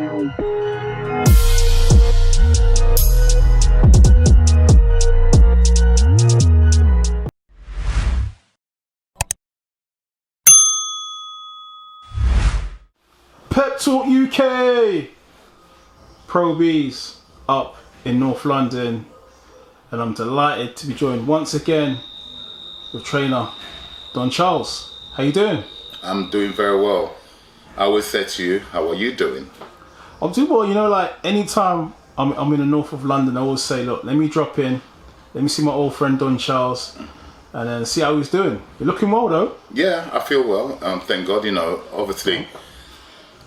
Pep Talk UK! Pro B's up in North London, and I'm delighted to be joined once again with trainer Don Charles. How you doing? I'm doing very well. I always say to you, how are you doing? I'm doing well. You know, like anytime I'm in the north of London, I always say, look, let me drop in, let me see my old friend Don Charles, and then see how he's doing. You're looking well though. Yeah, I feel well. Thank God. You know, obviously,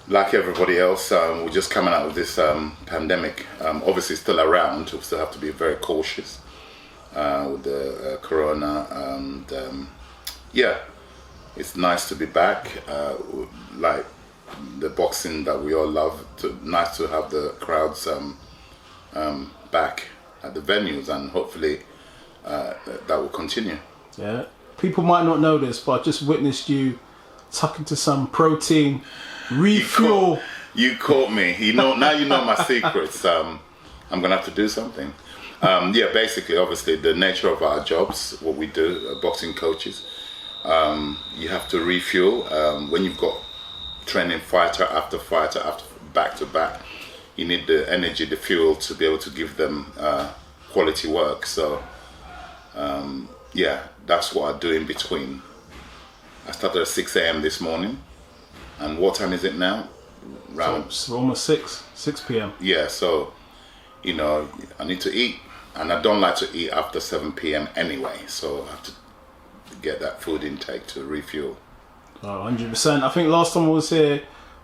like everybody else, we're just coming out of this pandemic. Obviously, it's still around. We still have to be very cautious with the corona. And yeah, it's nice to be back. Like the boxing that we all love. Nice to have the crowds back at the venues, and hopefully that will continue. Yeah. People might not know this, but I just witnessed you tuck into some protein refuel. You caught me. You know, now you know my secrets. I'm gonna have to do something. Yeah, basically, obviously, the nature of our jobs, what we do, boxing coaches, you have to refuel. When you've got training fighter after back to back, you need the energy, the fuel to be able to give them quality work. So, yeah, that's what I do in between. I started at 6 a.m. this morning. And what time is it now? Around So almost 6 p.m. Yeah, so, you know, I need to eat. And I don't like to eat after 7 p.m. anyway. So I have to get that food intake to refuel. 100%. I think last time I was here,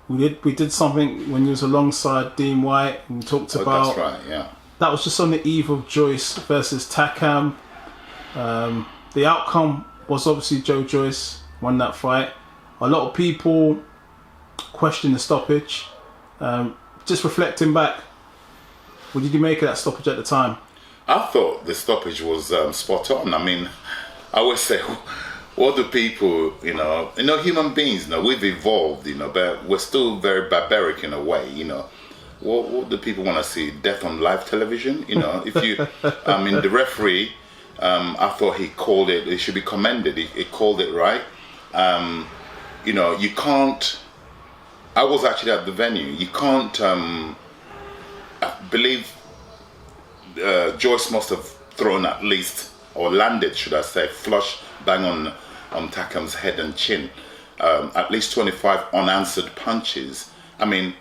we did something when you was alongside Dean White, and we talked about. That's right, yeah. That was just on the eve of Joyce versus Takam. The outcome was obviously Joe Joyce won that fight. A lot of people question the stoppage. Just reflecting back, what did you make of that stoppage at the time? I thought the stoppage was spot on. I mean, I always say, what do people, you know, human beings, we've evolved, but we're still very barbaric in a way, What do people want to see? Death on live television? If you, I mean, the referee, I thought he called it, it should be commended. He called it right. You can't, I was actually at the venue. You can't, I believe Joyce must have thrown at least, or landed, should I say, flush bang on Takam's head and chin. At least 25 unanswered punches. I mean,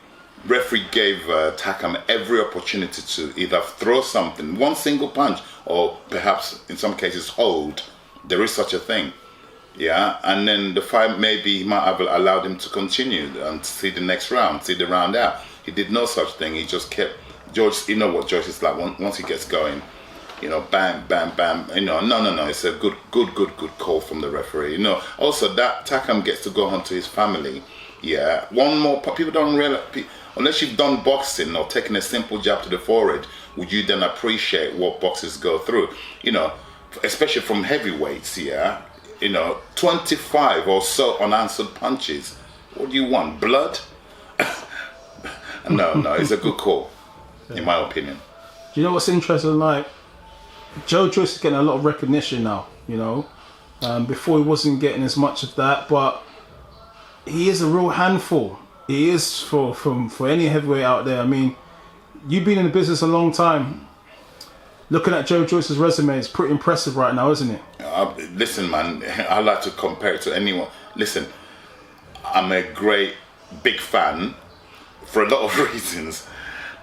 referee gave Takam every opportunity to either throw something, one single punch, or perhaps in some cases hold. There is such a thing. Yeah, and then the fight, maybe he might have allowed him to continue and see the next round, see the round out. He did no such thing. He just kept, George, you know what George is like, once he gets going, bam, bam, bam, no, it's a good call from the referee. Also that Takam gets to go home to his family. Yeah, one more, people don't realize, unless you've done boxing or taken a simple jab to the forehead, would you then appreciate what boxers go through? Especially from heavyweights, yeah. 25 or so unanswered punches. What do you want? Blood? No, it's a good call, in my opinion. Do you know what's interesting? Like, Joe Joyce is getting a lot of recognition now, before he wasn't getting as much of that, but he is a real handful. He is for any heavyweight out there. I mean, you've been in the business a long time. Looking at Joe Joyce's resume, it's pretty impressive right now, isn't it? Listen, man, I like to compare it to anyone. Listen, I'm a great, big fan for a lot of reasons.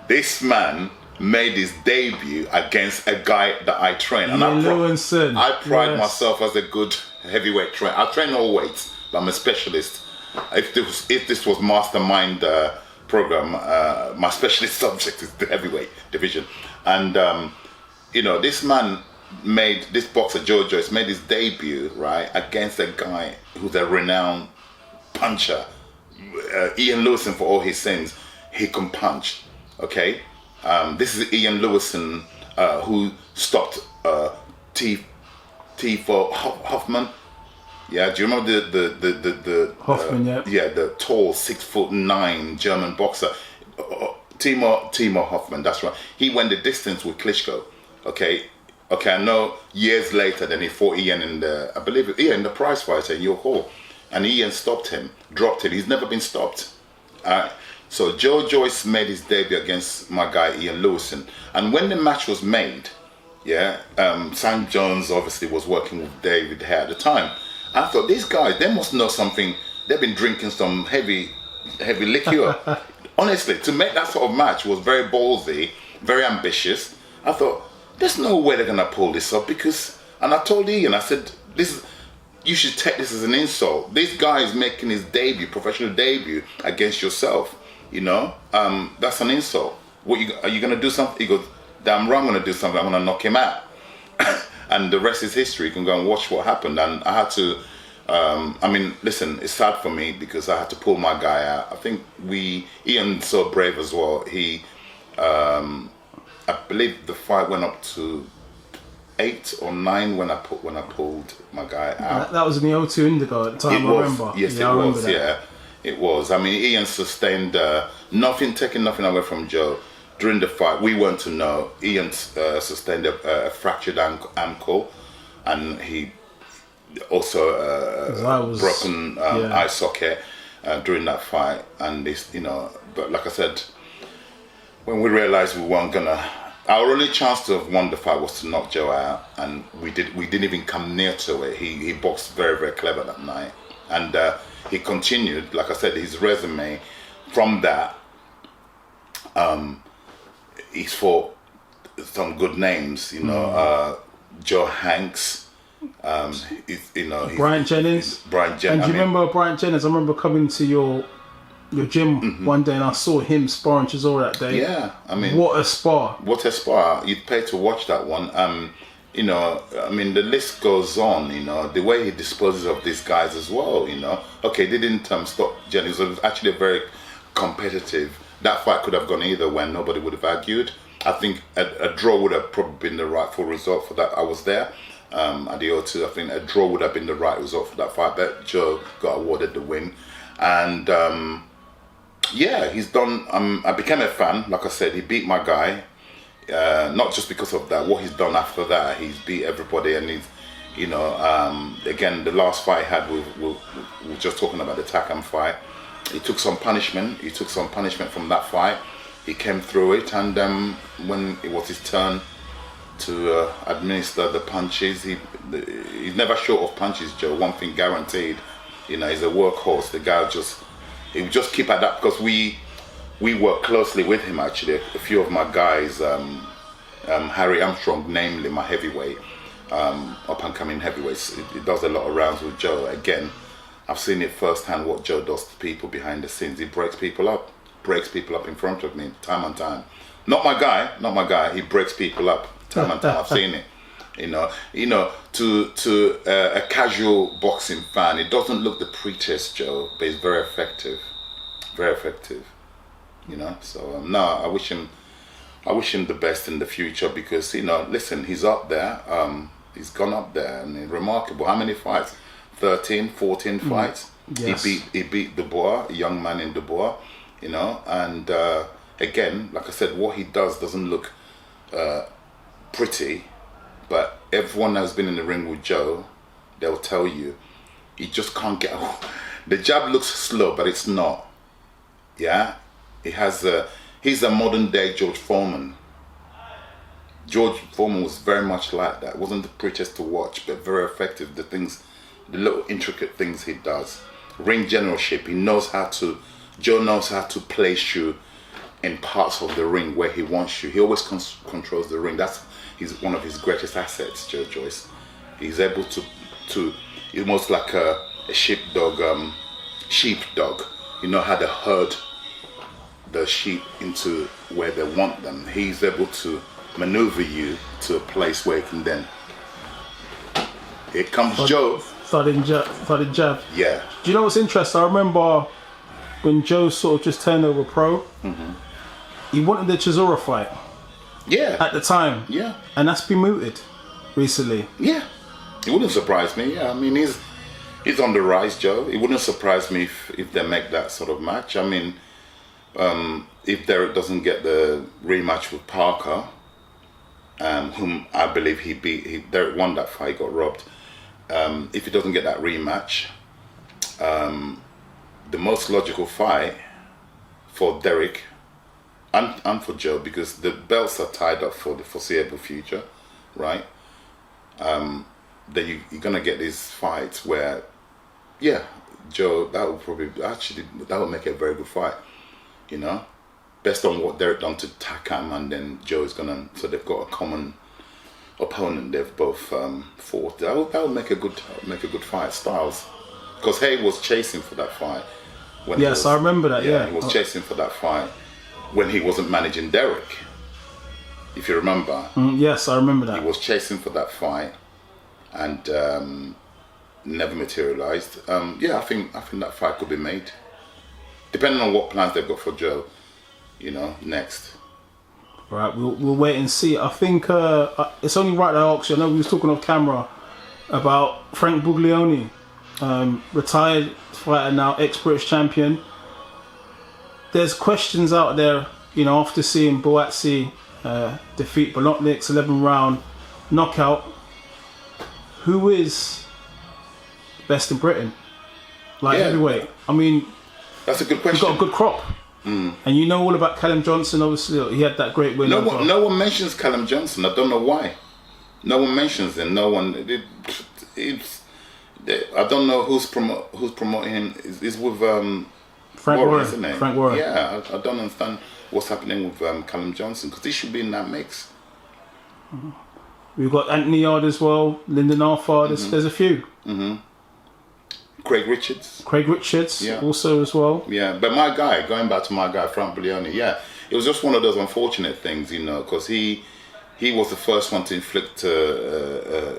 This man made his debut against a guy that I train. And I pride myself as a good heavyweight trainer. I train all weights, but I'm a specialist. If this was mastermind program, my specialist subject is the heavyweight division. And this man this boxer Joe Joyce made his debut right against a guy who's a renowned puncher. Ian Lewison, for all his sins, he can punch. Okay, this is Ian Lewison who stopped T for Hoffman. Yeah, do you remember the Hoffman? Yeah, the tall 6'9" German boxer Timo Hoffman, that's right. He went the distance with Klitschko. Okay, I know years later, then he fought Ian in the, I believe, in the prize fight in York Hall. And Ian stopped him, dropped him. He's never been stopped. So Joe Joyce made his debut against my guy Ian Lewison. And when the match was made, Sam Jones obviously was working with David Haye at the time. I thought, these guys, they must know something. They've been drinking some heavy liquor. Honestly, to make that sort of match was very ballsy, very ambitious. I thought, there's no way they're gonna pull this up and I told Ian, I said, you should take this as an insult. This guy is making his professional debut against yourself. That's an insult. Are you gonna do something? He goes, damn right, I'm gonna do something. I'm gonna knock him out. And the rest is history. You can go and watch what happened. And I had to. Listen, it's sad for me because I had to pull my guy out. I think Ian's so brave as well. I believe the fight went up to 8 or 9 when I pulled my guy out. That was in the O2 Indigo at the time, I remember. Yes, it was. Yeah, it was. Ian sustained taking nothing away from Joe. During the fight, we weren't to know. Ian sustained a fractured ankle, and he also broken eye socket during that fight. And this, but like I said, when we realized we weren't gonna, our only chance to have won the fight was to knock Joe out, and we didn't even come near to it. He boxed very, very clever that night, and he continued. Like I said, his resume from that, he's fought some good names, Joe Hanks, Brian Jennings. And do you remember Brian Jennings? I remember coming to your gym one day and I saw him sparring Chisora that day. Yeah, what a spar! What a spar! You'd pay to watch that one. The list goes on. The way he disposes of these guys as well. Okay, they didn't stop Jennings. It was actually a very competitive. That fight could have gone either way. Nobody would have argued. I think a draw would have probably been the rightful result for that. I was there at the O2. I think a draw would have been the right result for that fight. But Joe got awarded the win, and he's done. I became a fan. Like I said, he beat my guy. Not just because of that. What he's done after that, he's beat everybody, and he's, again, the last fight he had, we were just talking about the Takam fight. He took some punishment. From that fight. He came through it, and when it was his turn to administer the punches, he's never short of punches, Joe. One thing guaranteed, he's a workhorse. The guy he would just keep at that, because we work closely with him actually. A few of my guys, Harry Armstrong, namely my heavyweight, up and coming heavyweights. He does a lot of rounds with Joe. Again, I've seen it firsthand what Joe does to people behind the scenes. He breaks people up in front of me time and time. Not my guy. He breaks people up time and time. I've seen it. To a casual boxing fan, it doesn't look the prettiest, Joe, but it's very effective. Very effective. So no, I wish him the best in the future, because listen, he's up there. He's gone up there, and remarkable. How many fights? 13, 14 fights. Yes. He beat Dubois, a young man in Dubois. And again, like I said, what he doesn't look pretty, but everyone that's been in the ring with Joe, they'll tell you, he just can't get. The jab looks slow, but it's not. Yeah, he's a modern day George Foreman. George Foreman was very much like that. Wasn't the prettiest to watch, but very effective. The little intricate things he does. Ring generalship. Joe knows how to place you in parts of the ring where he wants you. He always controls the ring. He's one of his greatest assets, Joe Joyce. He's able to almost like a sheepdog. How to herd the sheep into where they want them. He's able to maneuver you to a place where he can then. Here comes Joe. Thudding jab. Yeah. Do you know what's interesting? I remember when Joe sort of just turned over pro, he wanted the Chisora fight. Yeah. At the time. Yeah. And that's been mooted recently. Yeah. It wouldn't surprise me. Yeah. He's on the rise, Joe. It wouldn't surprise me if they make that sort of match. If Derek doesn't get the rematch with Parker, whom I believe Derek won that fight, got robbed. If he doesn't get that rematch, the most logical fight for Derek and for Joe, because the belts are tied up for the foreseeable future, right? Then you're gonna get these fights where, yeah, Joe, that would make it a very good fight, you know, based on what Derek done to Takam, and then Joe is gonna, so they've got a common opponent they've both fought. That would make a good fight. Styles, because Haye was chasing for that fight. Yes, I remember that. Yeah, he was chasing for that fight when he wasn't managing Derek. If you remember. Yes, I remember that. He was chasing for that fight, and never materialized. Yeah, I think that fight could be made, depending on what plans they've got for Joe, you know, next. Right, we'll wait and see. I think it's only right that I asked you. I know we was talking off camera about Frank Buglioni, retired fighter now, ex-British champion. There's questions out there, you know, after seeing Boatsi defeat Bolotnik's 11-round knockout. Who is best in Britain? Heavyweight. I mean, that's a good question. You've got a good crop. And you know all about Callum Johnson. Obviously, he had that great win. No one mentions Callum Johnson. I don't know why. No one mentions him. No one. I don't know who's promoting him. It's with Frank Warren, isn't it? Frank Warren. Yeah, I don't understand what's happening with Callum Johnson, because he should be in that mix. We've got Anthony Yard as well, Lyndon Arthur. There's a few. Craig Richards, yeah, also as well. Yeah, but going back to my guy, Frank Buglioni, yeah, it was just one of those unfortunate things, you know, because he was the first one to inflict a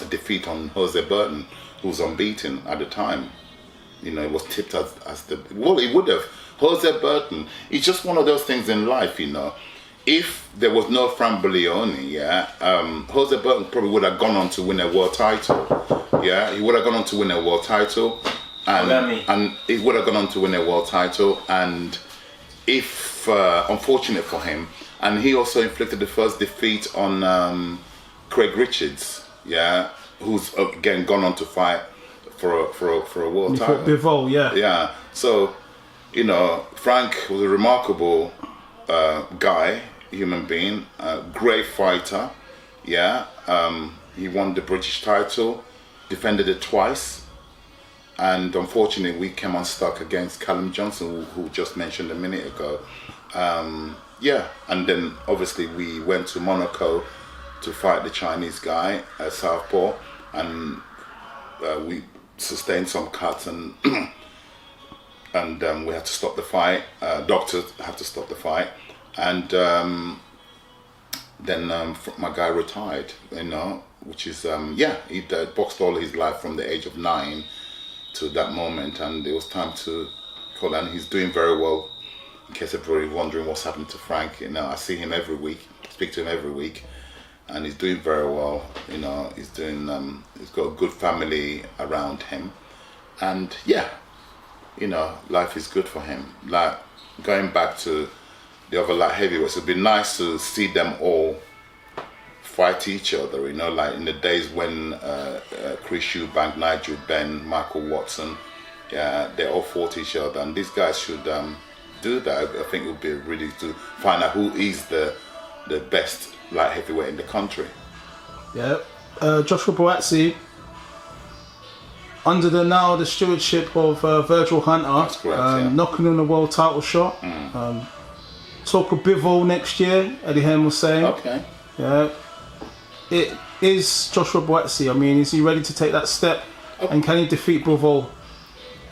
defeat on Jose Burton, who was unbeaten at the time. You know, it was tipped as he would have. Jose Burton, it's just one of those things in life, you know. If there was no Frank Buglioni, Jose Burton probably would have gone on to win a world title. Yeah, he would have gone on to win a world title, and he would have gone on to win a world title. And if unfortunate for him, and he also inflicted the first defeat on Craig Richards, who's again gone on to fight for a world title. Bivol, yeah. So, you know, Frank was a remarkable guy, human being, great fighter. He won the British title, defended it twice, and unfortunately we came unstuck against Callum Johnson, who just mentioned a minute ago. And then obviously we went to Monaco to fight the Chinese guy at Southpaw, and we sustained some cuts, and we had to stop the fight. Doctors had to stop the fight, and then my guy retired, you know, which is he boxed all his life from the age of 9 to that moment, and it was time to call. And he's doing very well. In case everybody's wondering what's happened to Frank, you know, I see him every week, speak to him every week, and he's doing very well. You know, he's doing. He's got a good family around him, and you know, life is good for him. Like, going back to the other light heavyweights, it'd be nice to see them all fight each other, you know, like in the days when Chris Eubank, Nigel Benn, Michael Watson, they all fought each other, and these guys should do that. I think it would be really to find out who is the best light heavyweight in the country. Joshua Boatsi, under the stewardship of Virgil Hunter. That's correct, knocking on a world title shot. Talk of Bivol next year, Eddie Hearn was saying. Okay. Yeah. It is Joshua Boatsi. I mean, is he ready to take that step? And can he defeat Bivol?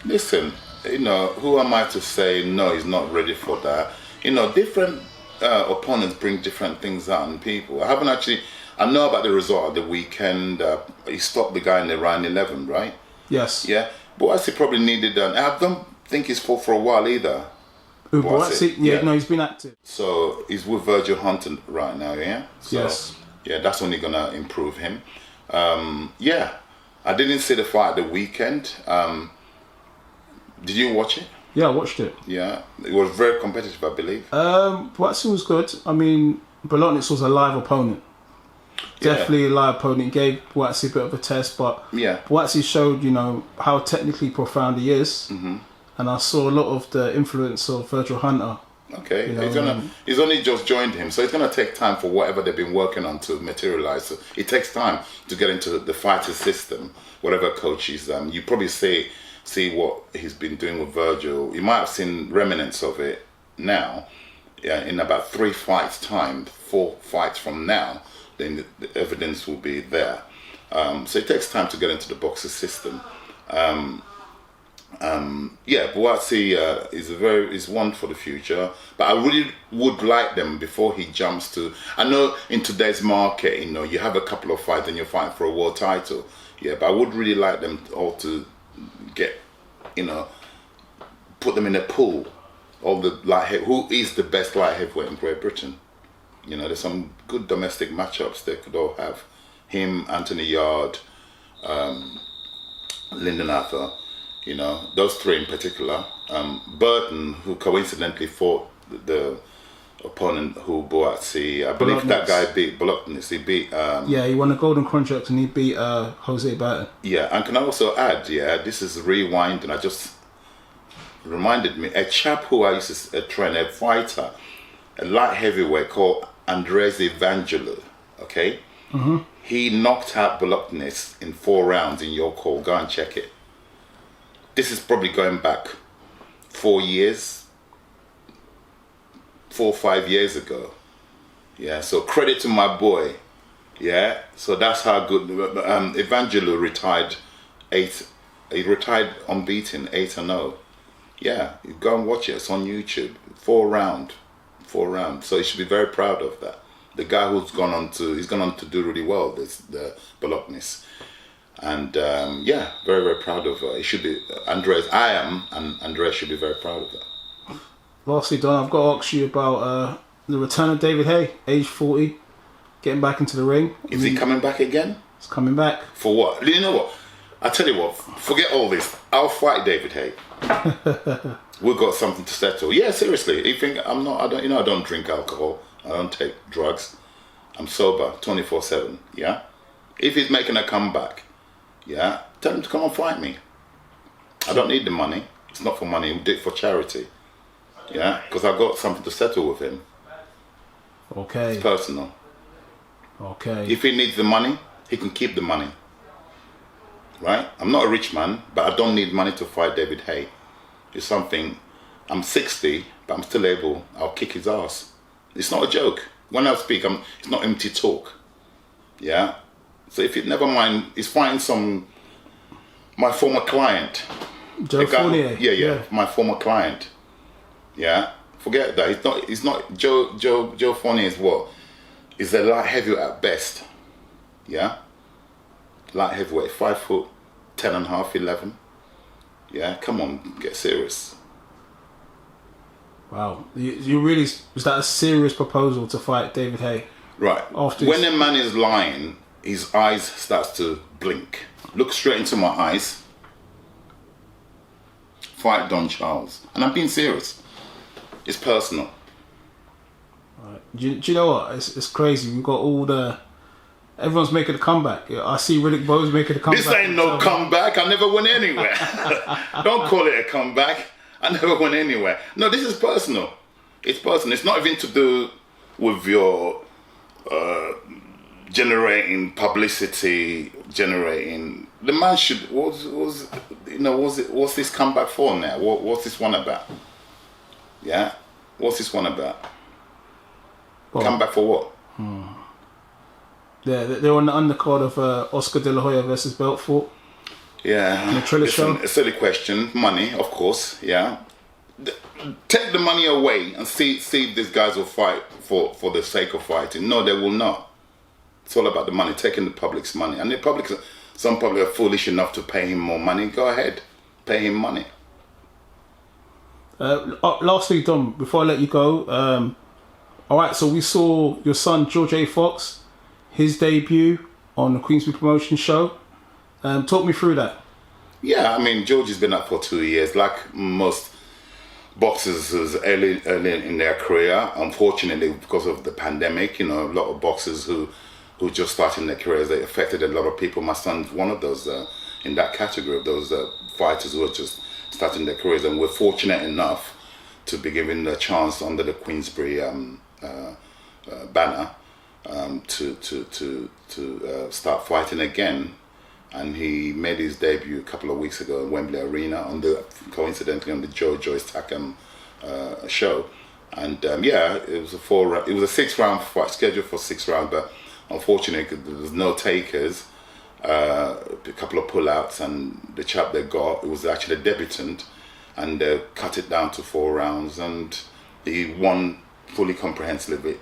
Listen, you know, who am I to say no, he's not ready for that? You know, different opponents bring different things out in people. I know about the result of the weekend. He stopped the guy in the round 11, right? Yes. Yeah. Boatsi probably needed I don't think he's fought for a while either. Boatsi? No, he's been active. So he's with Virgil Hunter right now, yeah? So, yes. Yeah, that's only going to improve him. I didn't see the fight at the weekend. Did you watch it? Yeah, I watched it. Yeah, it was very competitive, I believe. Boatsy was good. I mean, Bolotniks was a live opponent. Yeah. Definitely a live opponent. Gave Boatsy a bit of a test, but Yeah. Boatsy showed, how technically profound he is. Mm-hmm. And I saw a lot of the influence of Virgil Hunter. Okay, he's only just joined him, so it's gonna take time for whatever they've been working on to materialize. So it takes time to get into the fighter system. Whatever coach he's you probably see what he's been doing with Virgil. You might have seen remnants of it now. Yeah, in about 3 fights time, 4 fights from now, then the evidence will be there. So it takes time to get into the boxer system. Boatsy is one for the future, but I really would like them before he jumps to. I know in today's market, you have a couple of fights and you're fighting for a world title. Yeah, but I would really like them all to get, put them in a pool of the who is the best light heavyweight in Great Britain. There's some good domestic matchups they could all have. Him, Anthony Yard, Lyndon Arthur. Those 3 in particular. Burton, who coincidentally fought the opponent who Boatsy, I believe that guy beat Bolotniks. He beat. He won a golden contract and he beat Jose Burton. Yeah, and can I also add, this is rewind, and I just reminded me, a chap who I used to train, a fighter, a light heavyweight called Andres Evangelou. Okay, he knocked out Bolotniks in 4 rounds in your call. Go and check it. This is probably going back 4 years, 4 or 5 years ago. Yeah, so credit to my boy. Yeah, so that's how good. Evangelou retired 8. He retired unbeaten, 8-0. Yeah, you go and watch it. It's on YouTube. 4 rounds. So he should be very proud of that. The guy who's gone on to do really well. The Bolotniks. And very, very proud of her. It should be Andres. I am, and Andres should be very proud of that. Lastly, Don, I've got to ask you about the return of David Haye, age 40, getting back into the ring. Is he coming back again? He's coming back. For what? You know what? I tell you what. Forget all this. I'll fight David Haye. We've got something to settle. Yeah, seriously. You think I'm not? I don't drink alcohol. I don't take drugs. I'm sober 24/7. Yeah. If he's making a comeback. Yeah, tell him to come and fight me. I don't need the money. It's not for money. We'll do it for charity. Yeah, because I've got something to settle with him. Okay. It's personal. Okay. If he needs the money, he can keep the money. Right? I'm not a rich man, but I don't need money to fight David Haye. It's something. I'm 60, but I'm still able. I'll kick his ass. It's not a joke. When I speak, it's not empty talk. Yeah. So if you never mind, he's fighting my former client. Joe Fournier. Yeah, my former client. Yeah, forget that. He's not Joe Fournier is what? He's a light heavyweight at best. Yeah, light heavyweight, 5 foot 10.5, 11. Yeah, come on, get serious. Wow, you really, was that a serious proposal to fight David Haye? Right. When a man is lying, his eyes starts to blink. Look straight into my eyes. Fight Don Charles. And I'm being serious. It's personal. Right. Do you know what? It's crazy. We've got everyone's making a comeback. I see Riddick Bowe's making a comeback. This ain't no comeback. I never went anywhere. Don't call it a comeback. I never went anywhere. No, this is personal. It's personal. It's not even to do with your generating publicity, the man should what's this comeback for now? What's this one about? Yeah, what's this one about? Well, comeback for what? Yeah, they're on the undercard of Oscar De La Hoya versus Belfort. Yeah, it's a silly question. Money, of course. Yeah, take the money away and see if these guys will fight for the sake of fighting. No, they will not. It's all about the money, taking the public's money. And some public are foolish enough to pay him more money. Go ahead, pay him money. Lastly, Dom, before I let you go, all right, so we saw your son, George A. Fox, his debut on the Queensby Promotion show. Talk me through that. Yeah, I mean, George has been up for 2 years. Like most boxers who's early in their career. Unfortunately, because of the pandemic, a lot of boxers who just starting their careers, they affected a lot of people. My son's one of those in that category of those fighters who are just starting their careers, and we're fortunate enough to be given the chance under the Queensberry banner to start fighting again. And he made his debut a couple of weeks ago at Wembley Arena coincidentally on the Joyce Tackham show. And it was a 6-round fight, scheduled for 6 rounds, but unfortunately there was no takers, a couple of pullouts, and the chap they got, it was actually a debutant, and they cut it down to 4 rounds, and he won fully comprehensively.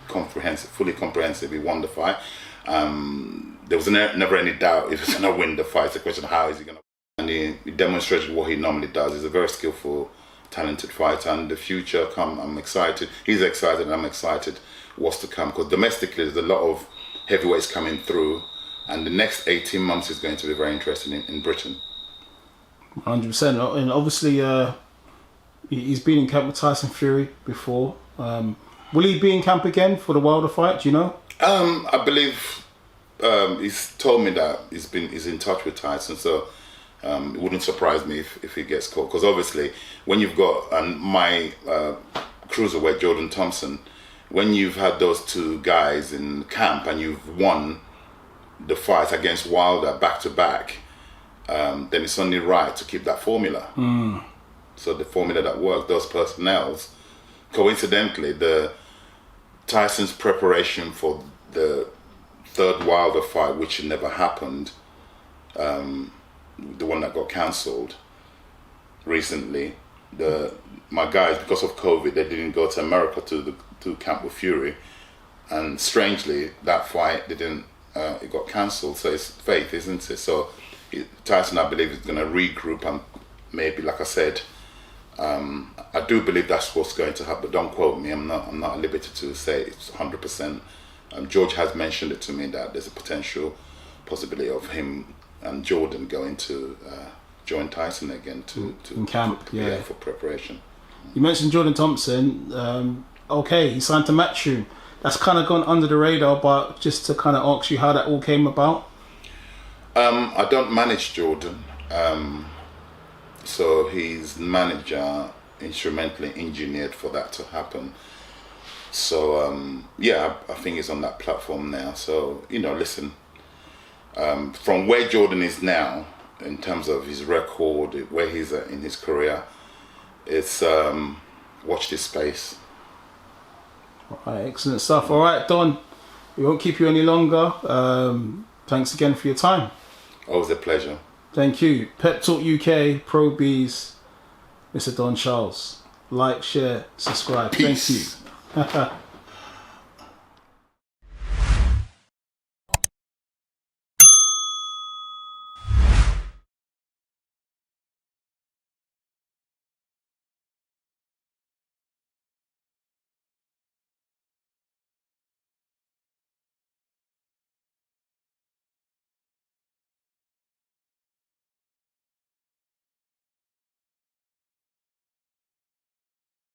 He won the fight. There was never any doubt if he's going to win the fight. It's a question of how is he going to win. And he demonstrated what he normally does. He's a very skillful, talented fighter, and the future I'm excited. He's excited and I'm excited what's to come, because domestically there's a lot of heavyweights coming through, and the next 18 months is going to be very interesting in Britain. 100%. And obviously he's been in camp with Tyson Fury before. Will he be in camp again for the Wilder fight? Do you know? I believe he's told me that he's in touch with Tyson, so it wouldn't surprise me if he gets caught. Because obviously, when you've got my cruiserweight Jordan Thompson, when you've had those two guys in camp and you've won the fight against Wilder back to back, then it's only right to keep that formula. So the formula that works, those personnels. Coincidentally, the Tyson's preparation for the third Wilder fight, which never happened, the one that got cancelled recently, my guys, because of COVID, they didn't go to America to camp with Fury, and strangely that fight it got cancelled. So it's fate, isn't it? So Tyson, I believe, is going to regroup, and maybe, like I said, I do believe that's what's going to happen. Don't quote me. I'm not at liberty to say it's 100%. George has mentioned it to me that there's a potential possibility of him and Jordan going to join Tyson again in camp. For preparation. You mentioned Jordan Thompson. He signed to Matchroom. That's kind of gone under the radar, but just to kind of ask you how that all came about. I don't manage Jordan. So his manager instrumentally engineered for that to happen. So I think he's on that platform now. So listen, from where Jordan is now in terms of his record, where he's at in his career, it's watch this space. All right, excellent stuff. All right, Don, we won't keep you any longer. Thanks again for your time. Always a pleasure. Thank you. Pep Talk UK, Pro Bees, Mr. Don Charles. Like, share, subscribe. Peace. Thank you.